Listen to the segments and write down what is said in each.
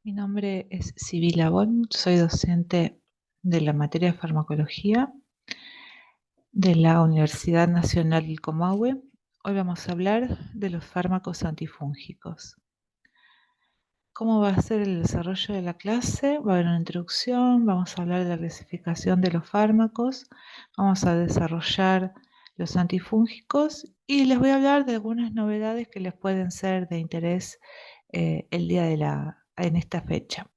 Mi nombre es Sibila Bon, soy docente de la materia de farmacología de la Universidad Nacional del Comahue. Hoy vamos a hablar de los fármacos antifúngicos. ¿Cómo va a ser el desarrollo de la clase? Va a haber una introducción, vamos a hablar de la clasificación de los fármacos, vamos a desarrollar los antifúngicos y les voy a hablar de algunas novedades que les pueden ser de interés el día en esta fecha.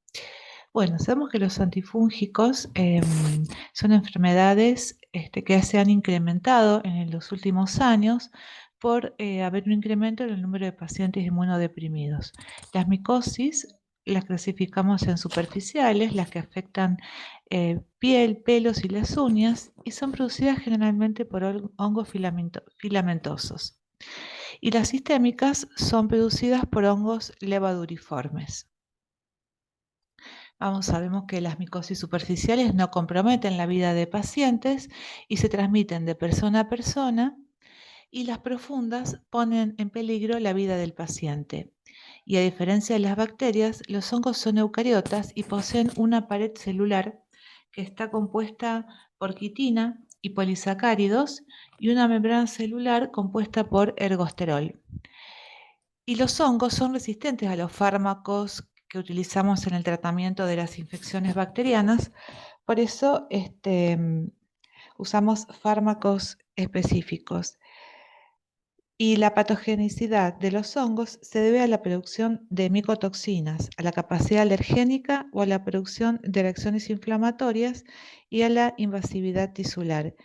Bueno, sabemos que los antifúngicos son enfermedades que se han incrementado en los últimos años por haber un incremento en el número de pacientes inmunodeprimidos. Las micosis las clasificamos en superficiales, las que afectan piel, pelos y las uñas, y son producidas generalmente por hongos filamentosos. Y las sistémicas son producidas por hongos levaduriformes. Sabemos que las micosis superficiales no comprometen la vida de pacientes y se transmiten de persona a persona, y las profundas ponen en peligro la vida del paciente. Y a diferencia de las bacterias, los hongos son eucariotas y poseen una pared celular que está compuesta por quitina y polisacáridos y una membrana celular compuesta por ergosterol. Y los hongos son resistentes a los fármacos que utilizamos en el tratamiento de las infecciones bacterianas, por eso usamos fármacos específicos. Y la patogenicidad de los hongos se debe a la producción de micotoxinas, a la capacidad alergénica o a la producción de reacciones inflamatorias y a la invasividad tisular.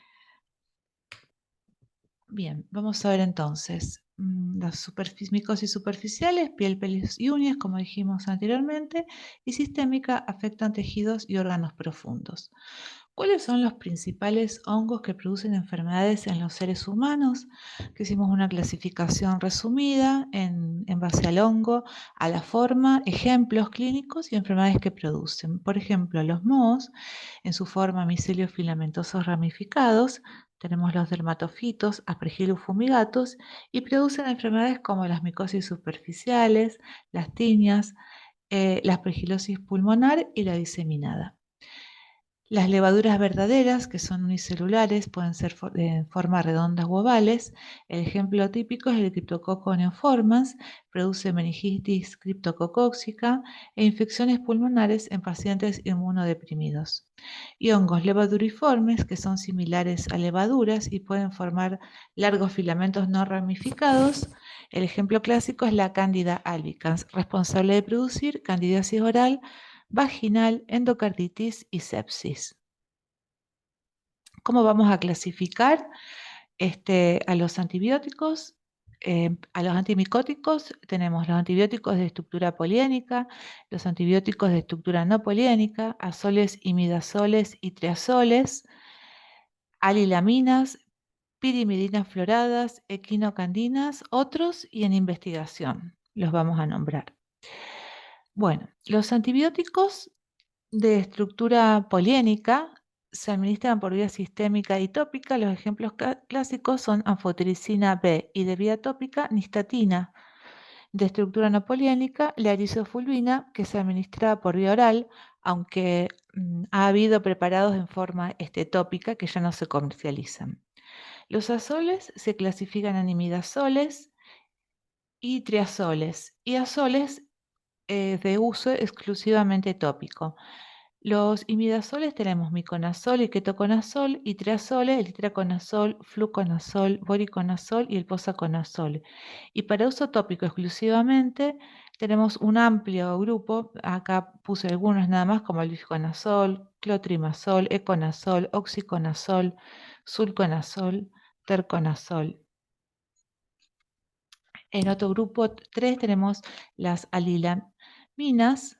Bien, vamos a ver entonces las micosis superficiales, piel, pelos y uñas, como dijimos anteriormente, y sistémica afectan tejidos y órganos profundos. ¿Cuáles son los principales hongos que producen enfermedades en los seres humanos? Que hicimos una clasificación resumida en base al hongo, a la forma, ejemplos clínicos y enfermedades que producen. Por ejemplo, los mohos, en su forma micelios filamentosos ramificados, tenemos los dermatofitos, Aspergillus fumigatus, y producen enfermedades como las micosis superficiales, las tiñas, la aspergilosis pulmonar y la diseminada. Las levaduras verdaderas, que son unicelulares, pueden ser en forma redondas u ovales. El ejemplo típico es el Cryptococcus neoformans, produce meningitis criptococóxica e infecciones pulmonares en pacientes inmunodeprimidos. Y hongos levaduriformes, que son similares a levaduras y pueden formar largos filamentos no ramificados. El ejemplo clásico es la Candida albicans, responsable de producir candidiasis oral, vaginal, endocarditis y sepsis. ¿Cómo vamos a clasificar a los antibióticos? A los antimicóticos tenemos los antibióticos de estructura poliénica, los antibióticos de estructura no poliénica, azoles, imidazoles y triazoles, alilaminas, pirimidinas floradas, equinocandinas, otros y en investigación los vamos a nombrar. Bueno, los antibióticos de estructura poliénica se administran por vía sistémica y tópica. Los ejemplos clásicos son anfotericina B y de vía tópica nistatina. De estructura no poliénica, la erizofulvina, que se administra por vía oral, aunque ha habido preparados en forma tópica que ya no se comercializan. Los azoles se clasifican en imidazoles y triazoles, y azoles de uso exclusivamente tópico. Los imidazoles tenemos miconazol y ketoconazol, y triazoles, el itraconazol, fluconazol, boriconazol y el posaconazol. Y para uso tópico exclusivamente tenemos un amplio grupo, acá puse algunos nada más, como el bisconazol, clotrimazol, econazol, oxiconazol, sulconazol, terconazol. En otro grupo 3 tenemos las alilaminas,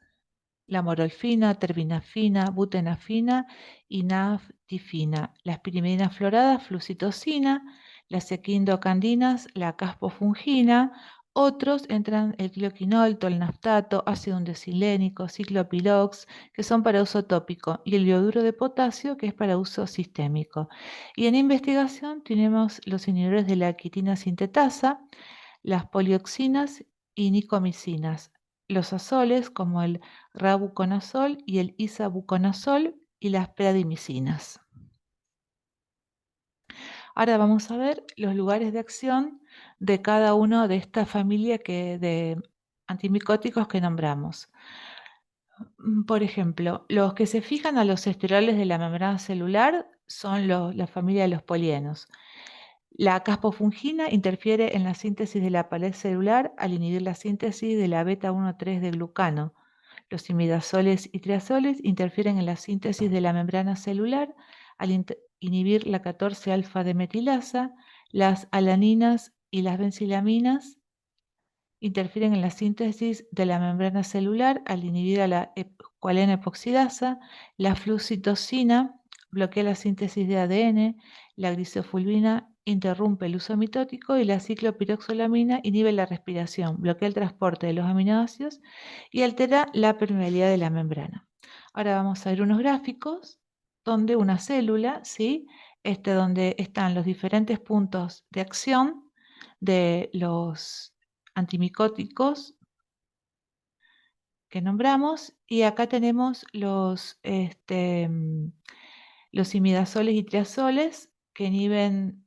la morolfina, terbinafina, butenafina y naftifina, las pirimidinas floradas, flucitosina, las equindocandinas, la caspofungina. Otros entran el clioquinol, tolnaftato, ácido undesilénico, ciclopilox, que son para uso tópico, y el bioduro de potasio, que es para uso sistémico. Y en investigación tenemos los inhibidores de la quitina sintetasa, las polioxinas y nicomicinas. los azoles como el rabuconazol y el isabuconazol y las pradimicinas. Ahora vamos a ver los lugares de acción de cada uno de esta familia de antimicóticos que nombramos. Por ejemplo, los que se fijan a los esteroles de la membrana celular son la familia de los polienos. La caspofungina interfiere en la síntesis de la pared celular al inhibir la síntesis de la beta-1,3 de glucano. Los imidazoles y triazoles interfieren en la síntesis de la membrana celular al inhibir la 14-alfa de metilasa. Las alaninas y las benzilaminas interfieren en la síntesis de la membrana celular al inhibir a la escualena epoxidasa. La flucitosina bloquea la síntesis de ADN. La grisofulvina interrumpe el uso mitótico y la ciclopiroxolamina inhibe la respiración, bloquea el transporte de los aminoácidos y altera la permeabilidad de la membrana. Ahora vamos a ver unos gráficos donde una célula, ¿sí? Donde están los diferentes puntos de acción de los antimicóticos que nombramos, y acá tenemos los imidazoles y triazoles que inhiben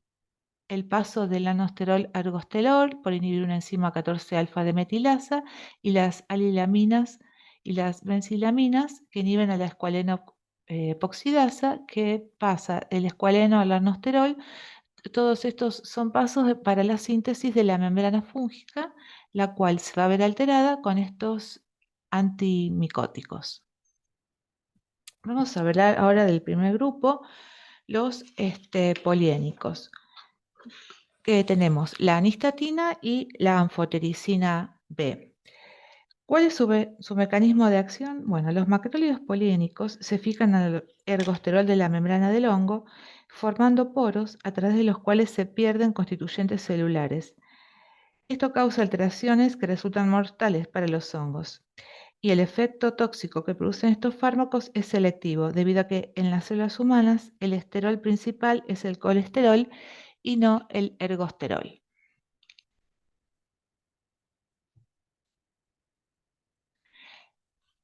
el paso del anosterol a ergosterol por inhibir una enzima 14-alfa de metilasa, y las alilaminas y las benzilaminas que inhiben a la escualeno epoxidasa que pasa del escualeno al anosterol. Todos estos son pasos para la síntesis de la membrana fúngica, la cual se va a ver alterada con estos antimicóticos. Vamos a hablar ahora del primer grupo, los poliénicos, que tenemos la anistatina y la anfotericina B. ¿Cuál es su mecanismo de acción? Bueno, los macrólidos poliénicos se fijan al ergosterol de la membrana del hongo, formando poros a través de los cuales se pierden constituyentes celulares. Esto causa alteraciones que resultan mortales para los hongos. Y el efecto tóxico que producen estos fármacos es selectivo, debido a que en las células humanas el esterol principal es el colesterol y no el ergosterol.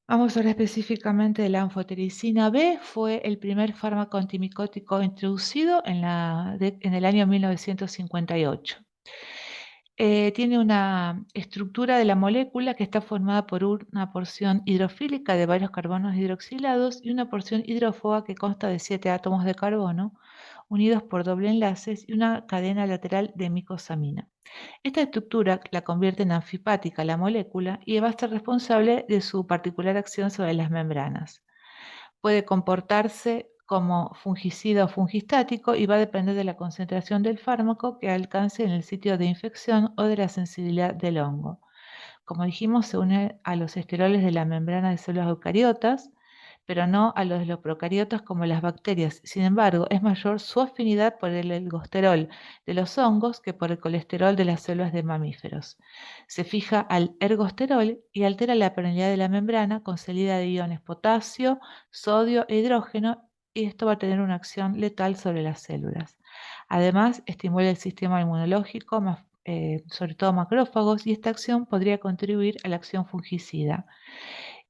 Vamos a hablar específicamente de la anfotericina B. Fue el primer fármaco antimicótico introducido en el año 1958. Tiene una estructura de la molécula que está formada por una porción hidrofílica de varios carbonos hidroxilados y una porción hidrófoba que consta de 7 átomos de carbono unidos por doble enlaces y una cadena lateral de micosamina. Esta estructura la convierte en anfipática la molécula y va a ser responsable de su particular acción sobre las membranas. Puede comportarse como fungicida o fungistático y va a depender de la concentración del fármaco que alcance en el sitio de infección o de la sensibilidad del hongo. Como dijimos, se une a los esteroles de la membrana de células eucariotas, pero no a los de los procariotas como las bacterias. Sin embargo, es mayor su afinidad por el ergosterol de los hongos que por el colesterol de las células de mamíferos. Se fija al ergosterol y altera la permeabilidad de la membrana con salida de iones potasio, sodio e hidrógeno, y esto va a tener una acción letal sobre las células. Además, estimula el sistema inmunológico, sobre todo macrófagos, y esta acción podría contribuir a la acción fungicida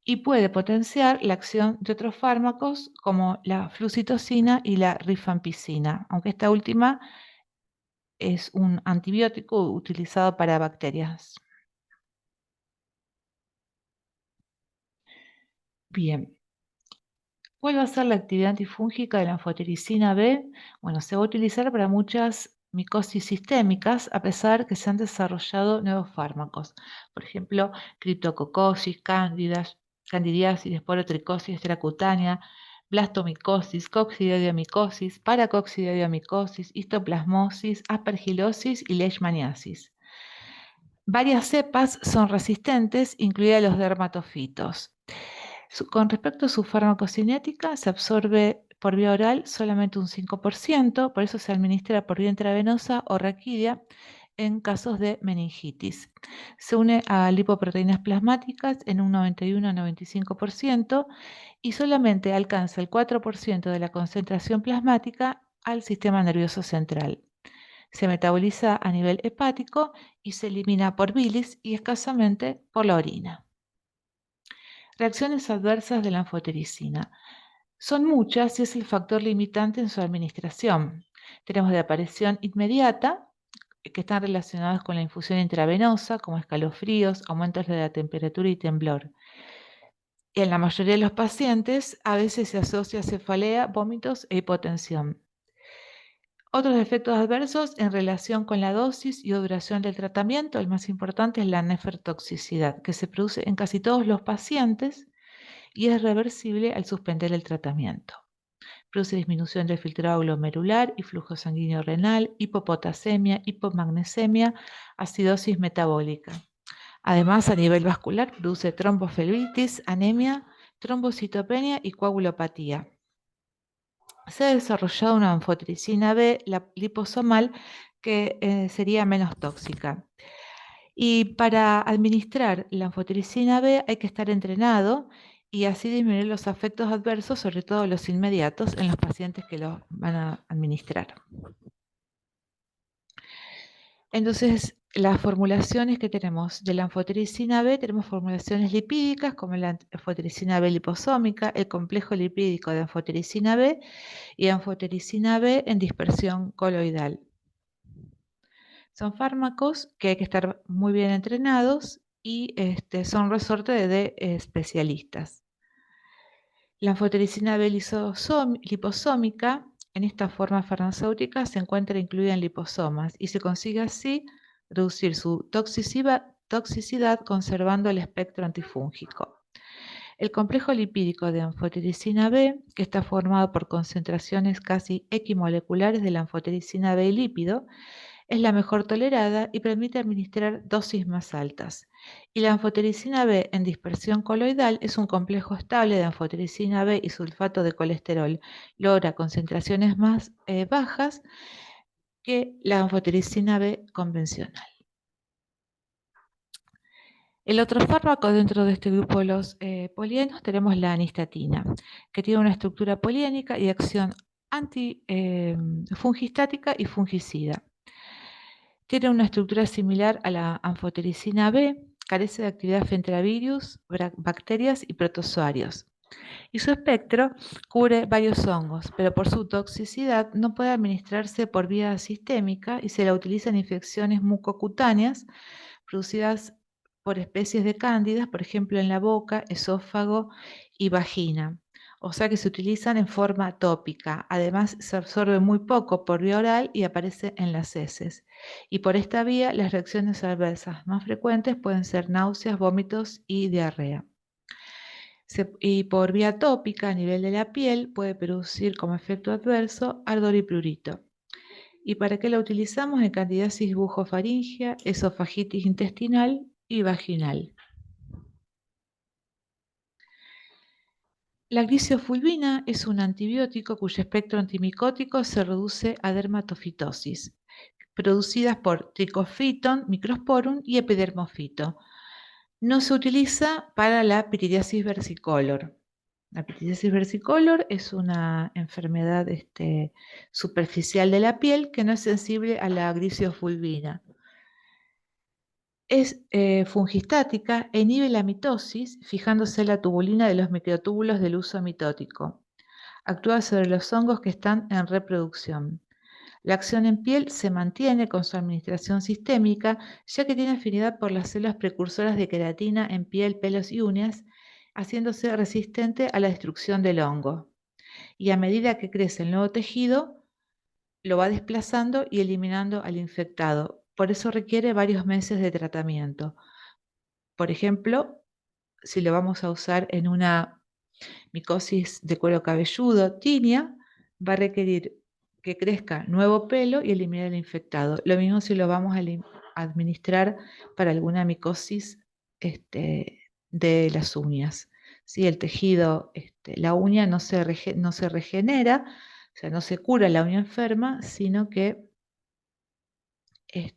y puede potenciar la acción de otros fármacos como la flucitosina y la rifampicina, aunque esta última es un antibiótico utilizado para bacterias. Bien, ¿cuál va a ser la actividad antifúngica de la anfotericina B? Bueno, se va a utilizar para muchas micosis sistémicas, a pesar que se han desarrollado nuevos fármacos. Por ejemplo, criptococosis, candidiasis, esporotricosis extracutánea, blastomicosis, coccidioidomicosis, paracoccidioidomicosis, histoplasmosis, aspergilosis y leishmaniasis. Varias cepas son resistentes, incluidas los dermatofitos. Con respecto a su farmacocinética, se absorbe por vía oral solamente un 5%, por eso se administra por vía intravenosa o raquídea en casos de meningitis. Se une a lipoproteínas plasmáticas en un 91 a 95% y solamente alcanza el 4% de la concentración plasmática al sistema nervioso central. Se metaboliza a nivel hepático y se elimina por bilis y escasamente por la orina. Reacciones adversas de la anfotericina. Son muchas y es el factor limitante en su administración. Tenemos de aparición inmediata, que están relacionadas con la infusión intravenosa, como escalofríos, aumentos de la temperatura y temblor. En la mayoría de los pacientes, a veces se asocia a cefalea, vómitos e hipotensión. Otros efectos adversos en relación con la dosis y o duración del tratamiento, el más importante es la nefertoxicidad, que se produce en casi todos los pacientes y es reversible al suspender el tratamiento. Produce disminución del filtrado glomerular y flujo sanguíneo renal, hipopotasemia, hipomagnesemia, acidosis metabólica. Además, a nivel vascular, produce tromboflebitis, anemia, trombocitopenia y coagulopatía. Se ha desarrollado una anfotericina B, la liposomal, que sería menos tóxica. Y para administrar la anfotericina B hay que estar entrenado y así disminuir los efectos adversos, sobre todo los inmediatos, en los pacientes que lo van a administrar. Entonces, las formulaciones que tenemos de la anfotericina B, tenemos formulaciones lipídicas como la anfotericina B liposómica, el complejo lipídico de anfotericina B y anfotericina B en dispersión coloidal. Son fármacos que hay que estar muy bien entrenados y son resorte de especialistas. La anfotericina B liposómica, en esta forma farmacéutica, se encuentra incluida en liposomas y se consigue así reducir su toxicidad conservando el espectro antifúngico. El complejo lipídico de anfotericina B, que está formado por concentraciones casi equimoleculares de la anfotericina B y lípido, es la mejor tolerada y permite administrar dosis más altas. Y la anfotericina B en dispersión coloidal es un complejo estable de anfotericina B y sulfato de colesterol. Logra concentraciones más bajas que la anfotericina B convencional. El otro fármaco dentro de este grupo de los polianos tenemos la anistatina, que tiene una estructura poliénica y acción antifungistática y fungicida. Tiene una estructura similar a la anfotericina B, carece de actividad frente a virus, bacterias y protozoarios. Y su espectro cubre varios hongos, pero por su toxicidad no puede administrarse por vía sistémica y se la utiliza en infecciones mucocutáneas producidas por especies de cándidas, por ejemplo en la boca, esófago y vagina. O sea que se utilizan en forma tópica. Además, se absorbe muy poco por vía oral y aparece en las heces. Y por esta vía, las reacciones adversas más frecuentes pueden ser náuseas, vómitos y diarrea. Y por vía tópica, a nivel de la piel, puede producir como efecto adverso ardor y prurito. ¿Y para qué la utilizamos? En candidiasis bujofaríngea, esofagitis intestinal y vaginal. La gliciofulvina es un antibiótico cuyo espectro antimicótico se reduce a dermatofitosis, producidas por Trichofiton microsporum y Epidermofito. No se utiliza para la pityriasis versicolor. La pityriasis versicolor es una enfermedad superficial de la piel que no es sensible a la gliciofulvina. Es fungistática e inhibe la mitosis, fijándose la tubulina de los microtúbulos del uso mitótico. Actúa sobre los hongos que están en reproducción. La acción en piel se mantiene con su administración sistémica, ya que tiene afinidad por las células precursoras de queratina en piel, pelos y uñas, haciéndose resistente a la destrucción del hongo. Y a medida que crece el nuevo tejido, lo va desplazando y eliminando al infectado. Por eso requiere varios meses de tratamiento. Por ejemplo, si lo vamos a usar en una micosis de cuero cabelludo, tinea, va a requerir que crezca nuevo pelo y eliminar el infectado. Lo mismo si lo vamos a administrar para alguna micosis de las uñas. Si el tejido, la uña no se regenera, o sea, no se cura la uña enferma, sino que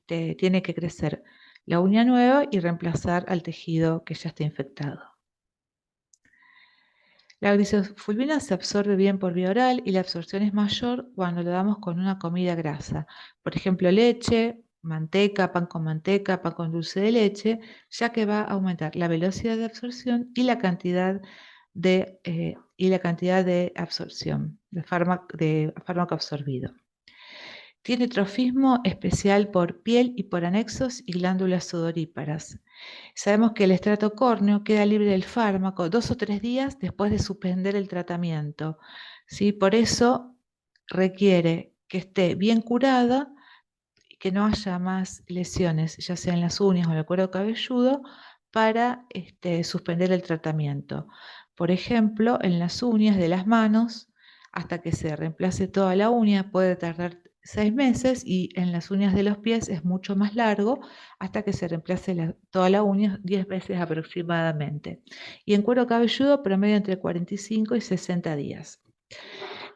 tiene que crecer la uña nueva y reemplazar al tejido que ya está infectado. La glicofulvina se absorbe bien por vía oral y la absorción es mayor cuando lo damos con una comida grasa, por ejemplo leche, manteca, pan con dulce de leche, ya que va a aumentar la velocidad de absorción y la cantidad de absorción de fármaco absorbido. Tiene trofismo especial por piel y por anexos y glándulas sudoríparas. Sabemos que el estrato córneo queda libre del fármaco 2 o 3 días después de suspender el tratamiento, ¿sí? Por eso requiere que esté bien curada y que no haya más lesiones, ya sea en las uñas o en el cuero cabelludo, para suspender el tratamiento. Por ejemplo, en las uñas de las manos, hasta que se reemplace toda la uña, puede tardar 6 meses y en las uñas de los pies es mucho más largo, hasta que se reemplace toda la uña 10 meses aproximadamente. Y en cuero cabelludo promedio entre 45 y 60 días.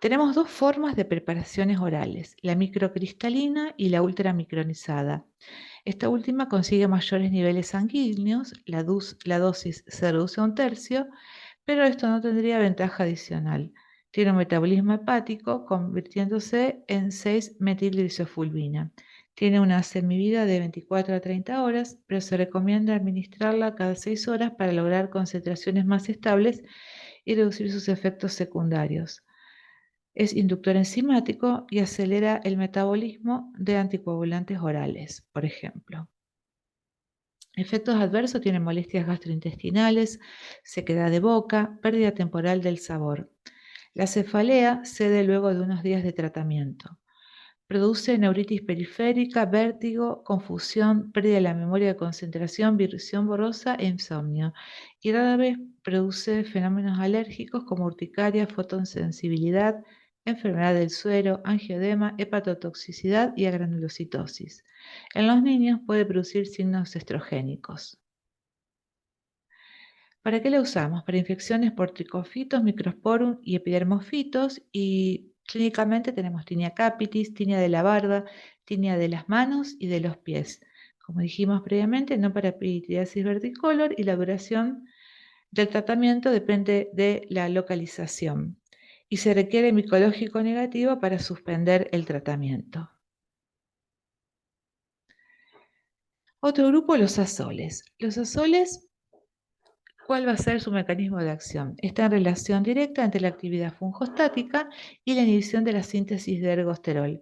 Tenemos dos formas de preparaciones orales, la microcristalina y la ultramicronizada. Esta última consigue mayores niveles sanguíneos, la dosis se reduce a 1/3, pero esto no tendría ventaja adicional. Tiene un metabolismo hepático convirtiéndose en 6-metilglicerfulvina. Tiene una semivida de 24 a 30 horas, pero se recomienda administrarla cada 6 horas para lograr concentraciones más estables y reducir sus efectos secundarios. Es inductor enzimático y acelera el metabolismo de anticoagulantes orales, por ejemplo. Efectos adversos tienen molestias gastrointestinales, sequedad de boca, pérdida temporal del sabor. La cefalea cede luego de unos días de tratamiento. Produce neuritis periférica, vértigo, confusión, pérdida de la memoria de concentración, visión borrosa e insomnio. Y rara vez produce fenómenos alérgicos como urticaria, fotosensibilidad, enfermedad del suero, angioedema, hepatotoxicidad y agranulocitosis. En los niños puede producir signos estrogénicos. ¿Para qué la usamos? Para infecciones por tricofitos, microsporum y epidermofitos, y clínicamente tenemos tinea capitis, tinea de la barba, tinea de las manos y de los pies. Como dijimos previamente, no para pityriasis verticolor, y la duración del tratamiento depende de la localización y se requiere micológico negativo para suspender el tratamiento. Otro grupo, los azoles. Los azoles, ¿cuál va a ser su mecanismo de acción? Está en relación directa entre la actividad fungostática y la inhibición de la síntesis de ergosterol.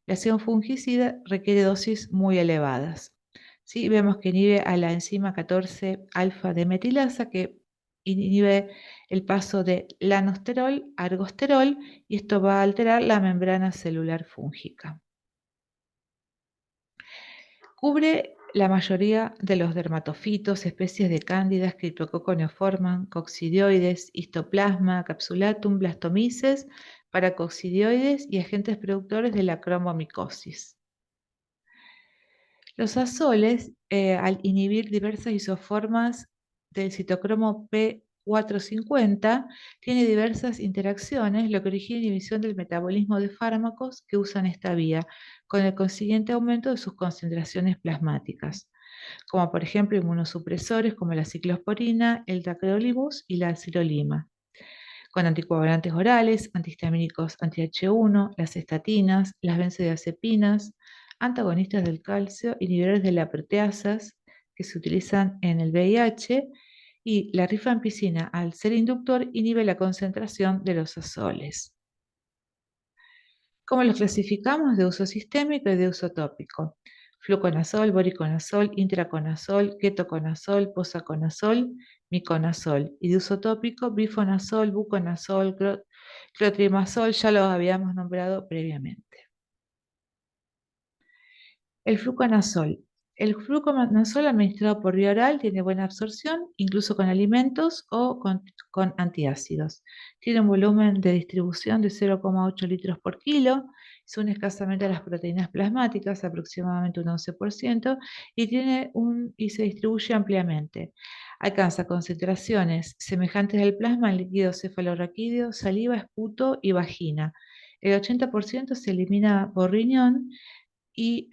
La acción fungicida requiere dosis muy elevadas. ¿Sí? Vemos que inhibe a la enzima 14-alfa de metilasa, que inhibe el paso de lanosterol a ergosterol, y esto va a alterar la membrana celular fúngica. Cubre la mayoría de los dermatofitos, especies de cándidas, Cryptococcus neoformans, coccidioides, histoplasma, capsulatum, blastomyces, paracoccidioides y agentes productores de la cromomicosis. Los azoles, al inhibir diversas isoformas del citocromo P450, tiene diversas interacciones, lo que origina inhibición del metabolismo de fármacos que usan esta vía, con el consiguiente aumento de sus concentraciones plasmáticas, como por ejemplo inmunosupresores como la ciclosporina, el tacrolimus y la sirolima, con anticoagulantes orales, antihistamínicos anti-H1, las estatinas, las benzodiazepinas, antagonistas del calcio, inhibidores de la proteasas que se utilizan en el VIH, y la rifampicina, al ser inductor, inhibe la concentración de los azoles. ¿Cómo los clasificamos? De uso sistémico y de uso tópico. Fluconazol, voriconazol, intraconazol, ketoconazol, posaconazol, miconazol. Y de uso tópico, bifonazol, buconazol, clotrimazol, ya los habíamos nombrado previamente. El fluconazol. El fluconazol administrado por vía oral tiene buena absorción, incluso con alimentos o con antiácidos. Tiene un volumen de distribución de 0,8 litros por kilo, se une escasamente a las proteínas plasmáticas, aproximadamente un 11%, y se distribuye ampliamente. Alcanza concentraciones semejantes al plasma en líquido cefalorraquídeo, saliva, esputo y vagina. El 80% se elimina por riñón y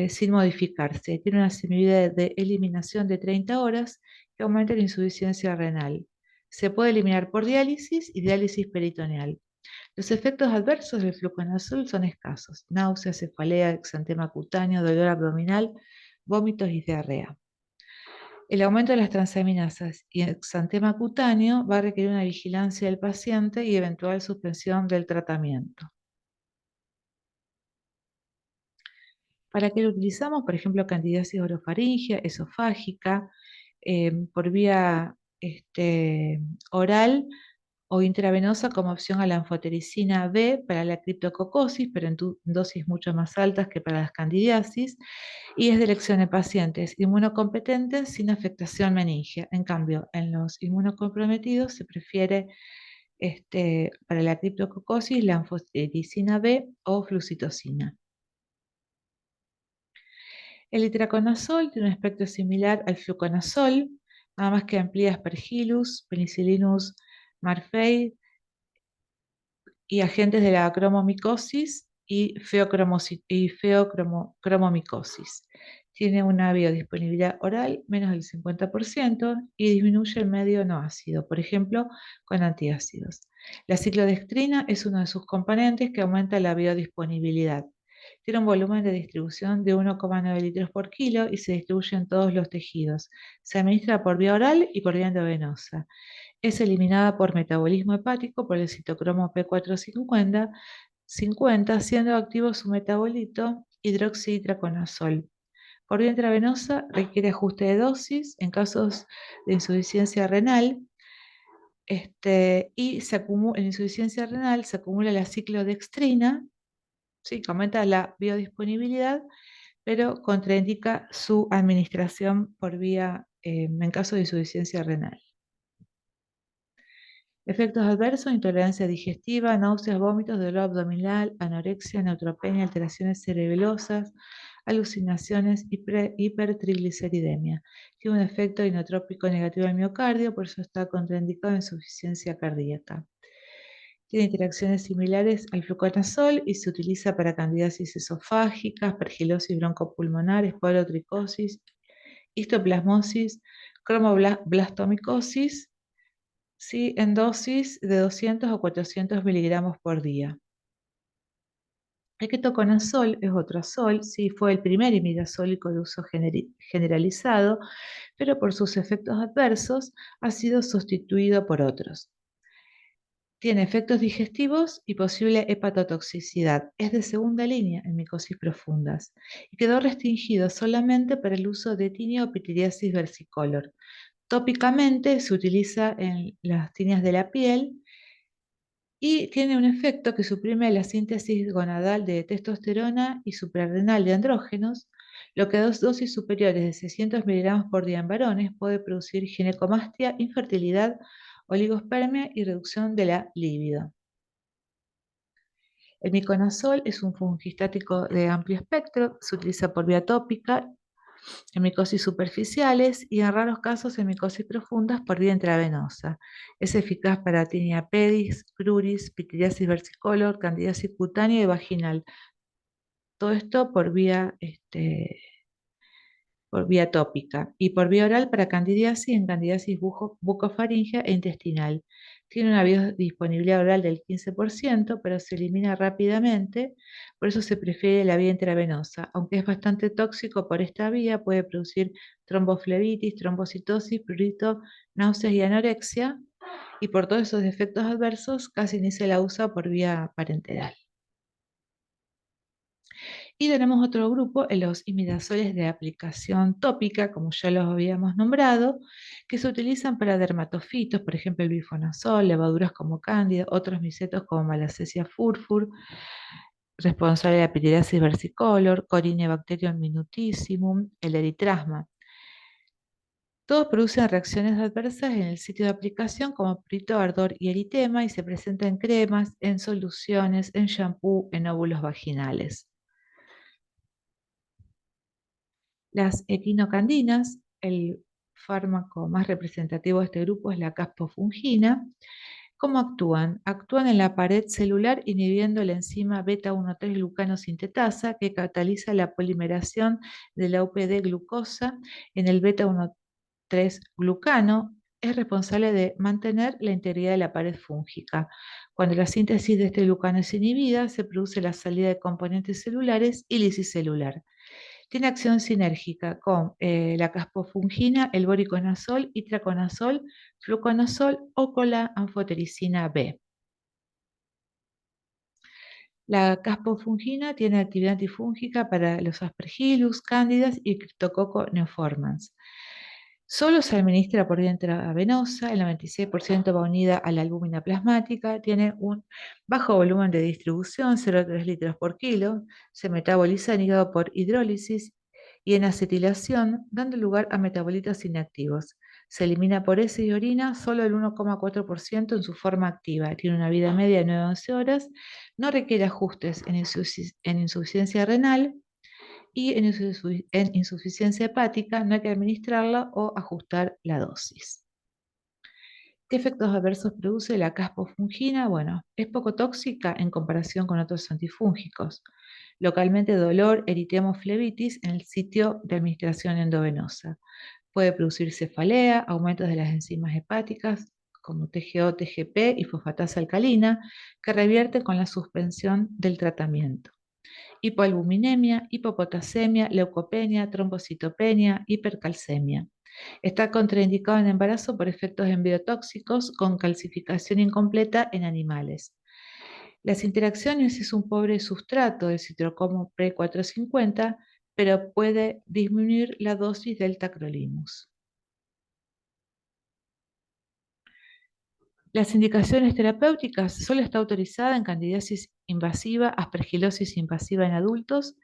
sin modificarse. Tiene una semivida de eliminación de 30 horas que aumenta la insuficiencia renal. Se puede eliminar por diálisis y diálisis peritoneal. Los efectos adversos del fluconazol son escasos: náuseas, cefalea, exantema cutáneo, dolor abdominal, vómitos y diarrea. El aumento de las transaminasas y exantema cutáneo va a requerir una vigilancia del paciente y eventual suspensión del tratamiento. ¿Para qué lo utilizamos? Por ejemplo, candidiasis orofaringia, esofágica, por vía oral o intravenosa como opción a la anfotericina B para la criptococosis, pero en dosis mucho más altas que para las candidiasis, y es de elección en pacientes inmunocompetentes sin afectación meningia. En cambio, en los inmunocomprometidos se prefiere para la criptococosis la anfotericina B o flucitosina. El itraconazol tiene un aspecto similar al fluconazol, nada más que amplía Aspergillus, Penicillinus marfei y agentes de la cromomicosis y feocromomicosis. Tiene una biodisponibilidad oral menos del 50% y disminuye el medio no ácido, por ejemplo, con antiácidos. La ciclodextrina es uno de sus componentes que aumenta la biodisponibilidad. Tiene un volumen de distribución de 1,9 litros por kilo y se distribuye en todos los tejidos. Se administra por vía oral y por vía endovenosa. Es eliminada por metabolismo hepático por el citocromo P450, siendo activo su metabolito hidroxiitraconazol. Por vía intravenosa requiere ajuste de dosis en casos de insuficiencia renal. Y en insuficiencia renal se acumula la ciclodextrina, ¿sí? Que aumenta la biodisponibilidad, pero contraindica su administración por vía en caso de insuficiencia renal. Efectos adversos: intolerancia digestiva, náuseas, vómitos, dolor abdominal, anorexia, neutropenia, alteraciones cerebelosas, alucinaciones, hipertrigliceridemia. Tiene un efecto inotrópico negativo al miocardio, por eso está contraindicado en insuficiencia cardíaca. Tiene interacciones similares al fluconazol y se utiliza para candidiasis esofágica, aspergilosis broncopulmonar, esporotricosis, histoplasmosis, cromoblastomicosis, ¿sí? En dosis de 200 o 400 miligramos por día. El ketoconazol es otro azol, sí, fue el primer imidazólico de uso generalizado, pero por sus efectos adversos ha sido sustituido por otros. Tiene efectos digestivos y posible hepatotoxicidad. Es de segunda línea en micosis profundas y quedó restringido solamente para el uso de tinea o pityriasis versicolor. Tópicamente se utiliza en las tineas de la piel y tiene un efecto que suprime la síntesis gonadal de testosterona y suprarrenal de andrógenos, lo que a dosis superiores de 600 miligramos por día en varones puede producir ginecomastia, infertilidad, oligospermia y reducción de la libido. El miconazol es un fungistático de amplio espectro, se utiliza por vía tópica en micosis superficiales y en raros casos en micosis profundas por vía intravenosa. Es eficaz para tinea pedis, cruris, pityriasis versicolor, candidiasis cutánea y vaginal. Todo esto por vía tópica y por vía oral para candidiasis en candidiasis bucofaringea e intestinal. Tiene una biodisponibilidad oral del 15%, pero se elimina rápidamente, por eso se prefiere la vía intravenosa. Aunque es bastante tóxico por esta vía, puede producir tromboflebitis, trombocitosis, prurito, náuseas y anorexia, y por todos esos efectos adversos casi ni se la usa por vía parenteral. Y tenemos otro grupo, los imidazoles de aplicación tópica, como ya los habíamos nombrado, que se utilizan para dermatofitos, por ejemplo el bifonazol, levaduras como cándida, otros micetos como Malassezia furfur, responsable de la pityriasis versicolor, Corynebacterium minutissimum, el eritrasma. Todos producen reacciones adversas en el sitio de aplicación como prurito, ardor y eritema y se presentan en cremas, en soluciones, en shampoo, en óvulos vaginales. Las equinocandinas, el fármaco más representativo de este grupo es la caspofungina. ¿Cómo actúan? Actúan en la pared celular inhibiendo la enzima beta-1,3-glucanosintetasa que cataliza la polimeración de la UPD glucosa en el beta-1,3-glucano es responsable de mantener la integridad de la pared fúngica. Cuando la síntesis de este glucano es inhibida, se produce la salida de componentes celulares y lisis celular. Tiene acción sinérgica con la caspofungina, el voriconazol, itraconazol, fluconazol o con la anfotericina B. La caspofungina tiene actividad antifúngica para los Aspergillus, Cándidas y Cryptococcus neoformans. Solo se administra por vía intravenosa, el 96% va unida a la albúmina plasmática, tiene un bajo volumen de distribución, 0,3 litros por kilo, se metaboliza en hígado por hidrólisis y en acetilación, dando lugar a metabolitos inactivos. Se elimina por heces y orina solo el 1,4% en su forma activa, tiene una vida media de 9 a 11 horas, no requiere ajustes en insuficiencia renal y en insuficiencia hepática no hay que administrarla o ajustar la dosis. ¿Qué efectos adversos produce la caspofungina? Bueno, es poco tóxica en comparación con otros antifúngicos. Localmente dolor, eritema o flebitis en el sitio de administración endovenosa. Puede producir cefalea, aumentos de las enzimas hepáticas como TGO, TGP y fosfatasa alcalina, que revierte con la suspensión del tratamiento. Hipoalbuminemia, hipopotasemia, leucopenia, trombocitopenia, hipercalcemia. Está contraindicado en embarazo por efectos endotóxicos con calcificación incompleta en animales. Las interacciones es un pobre sustrato del citrocomo P450, pero puede disminuir la dosis del tacrolimus. Las indicaciones terapéuticas solo está autorizada en candidiasis invasiva, aspergilosis invasiva en adultos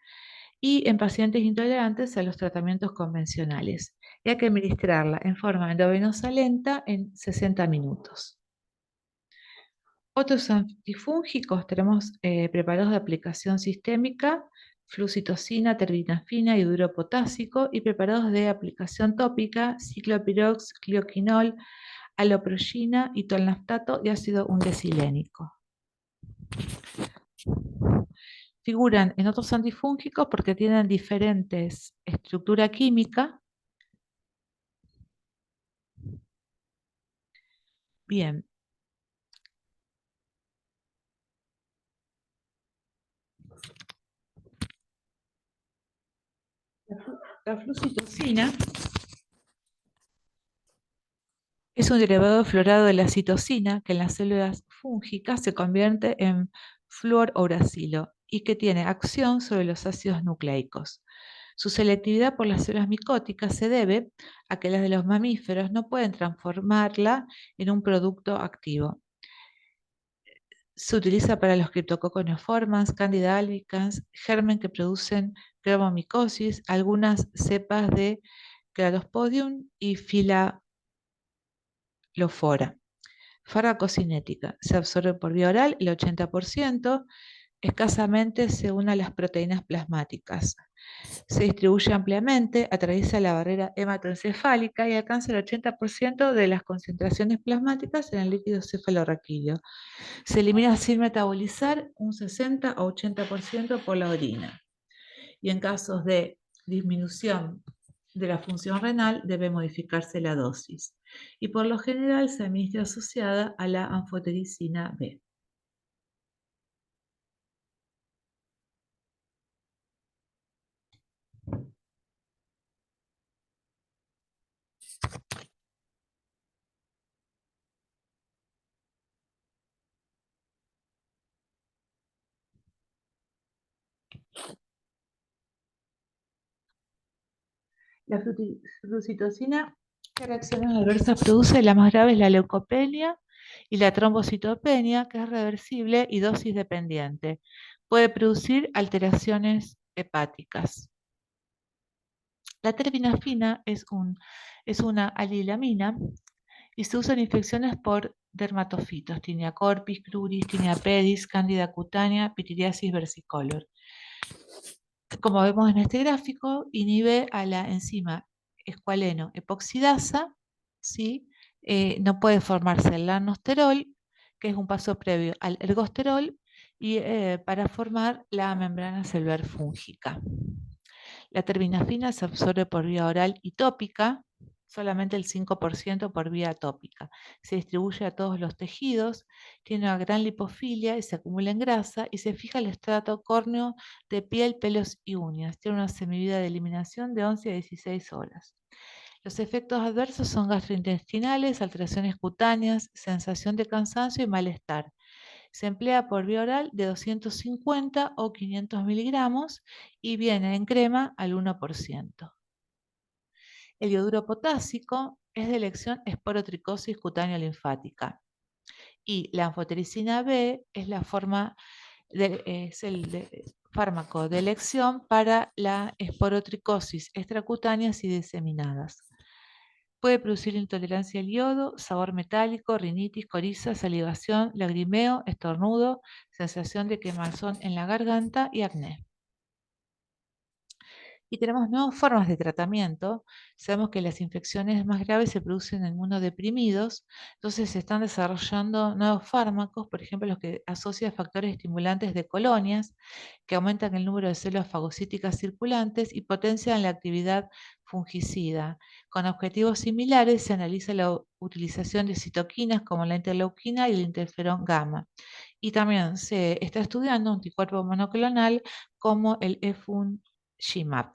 y en pacientes intolerantes a los tratamientos convencionales. Y hay que administrarla en forma endovenosa lenta en 60 minutos. Otros antifúngicos tenemos preparados de aplicación sistémica, flucitocina, terbinafina y hiduro potásico, y preparados de aplicación tópica, ciclopirox, clioquinol, aloprogina y tolnaftato y ácido undesilénico. Figuran en otros antifúngicos porque tienen diferentes estructura química. Bien. La flucitocina es un derivado florado de la citosina que en las células fúngicas se convierte en fluorouracilo y que tiene acción sobre los ácidos nucleicos. Su selectividad por las células micóticas se debe a que las de los mamíferos no pueden transformarla en un producto activo. Se utiliza para los Cryptococcus neoformans, Candida albicans, germen que producen cromomicosis, algunas cepas de Cladosporium y Filaflora. Farmacocinética. Se absorbe por vía oral el 80%, escasamente se une a las proteínas plasmáticas. Se distribuye ampliamente, atraviesa la barrera hematoencefálica y alcanza el 80% de las concentraciones plasmáticas en el líquido cefalorraquídeo. Se elimina sin metabolizar un 60 o 80% por la orina. Y en casos de disminución de la función renal debe modificarse la dosis. Y por lo general se administra asociada a la anfotericina B. La flucitocina, ¿qué reacciones adversas produce? La más grave es la leucopenia y la trombocitopenia, que es reversible y dosis dependiente. Puede producir alteraciones hepáticas. La terbinafina es una alilamina y se usa en infecciones por dermatofitos, Tinea corpus, cruris, Tinea pedis, Candida cutánea, Pityriasis versicolor. Como vemos en este gráfico, inhibe a la enzima escualeno epoxidasa, ¿sí? No puede formarse el lanosterol, que es un paso previo al ergosterol, y para formar la membrana celular fúngica. La terbinafina se absorbe por vía oral y tópica, solamente el 5% por vía tópica. Se distribuye a todos los tejidos, tiene una gran lipofilia y se acumula en grasa y se fija el estrato córneo de piel, pelos y uñas. Tiene una semivida de eliminación de 11 a 16 horas. Los efectos adversos son gastrointestinales, alteraciones cutáneas, sensación de cansancio y malestar. Se emplea por vía oral de 250 o 500 miligramos y viene en crema al 1%. El yoduro potásico es de elección esporotricosis cutánea linfática y la anfotericina B es el fármaco de elección para la esporotricosis extracutáneas y diseminadas. Puede producir intolerancia al yodo, sabor metálico, rinitis, coriza, salivación, lagrimeo, estornudo, sensación de quemazón en la garganta y acné. Y tenemos nuevas formas de tratamiento. Sabemos que las infecciones más graves se producen en inmunodeprimidos, entonces se están desarrollando nuevos fármacos, por ejemplo, los que asocian factores estimulantes de colonias, que aumentan el número de células fagocíticas circulantes y potencian la actividad fungicida. Con objetivos similares se analiza la utilización de citoquinas como la interleuquina y el interferón gamma. Y también se está estudiando un anticuerpo monoclonal como el efungimab.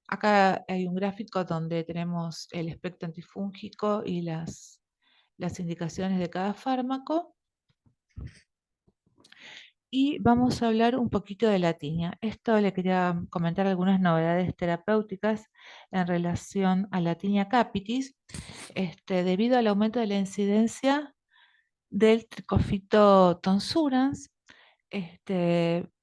Acá hay un gráfico donde tenemos el espectro antifúngico y las indicaciones de cada fármaco. Y vamos a hablar un poquito de la tiña. Esto le quería comentar algunas novedades terapéuticas en relación a la tiña capitis, debido al aumento de la incidencia del Trichophyto tonsurans,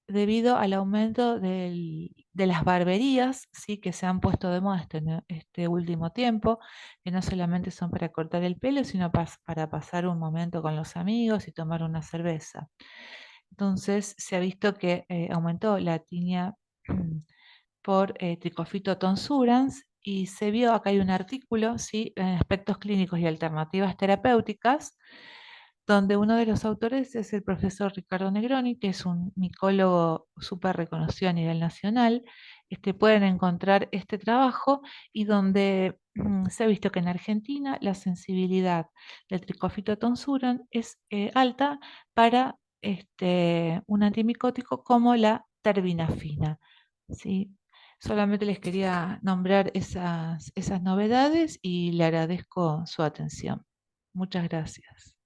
debido al aumento de las barberías, ¿sí? Que se han puesto de moda este último tiempo, que no solamente son para cortar el pelo, sino para pasar un momento con los amigos y tomar una cerveza. Entonces se ha visto que aumentó la tiña por Trichophyto tonsurans y se vio, acá hay un artículo, ¿sí? En aspectos clínicos y alternativas terapéuticas, donde uno de los autores es el profesor Ricardo Negroni, que es un micólogo súper reconocido a nivel nacional. Pueden encontrar este trabajo y donde se ha visto que en Argentina la sensibilidad del Trichophyto tonsuran es alta para un antimicótico como la terbinafina, ¿sí? Solamente les quería nombrar esas novedades y le agradezco su atención. Muchas gracias.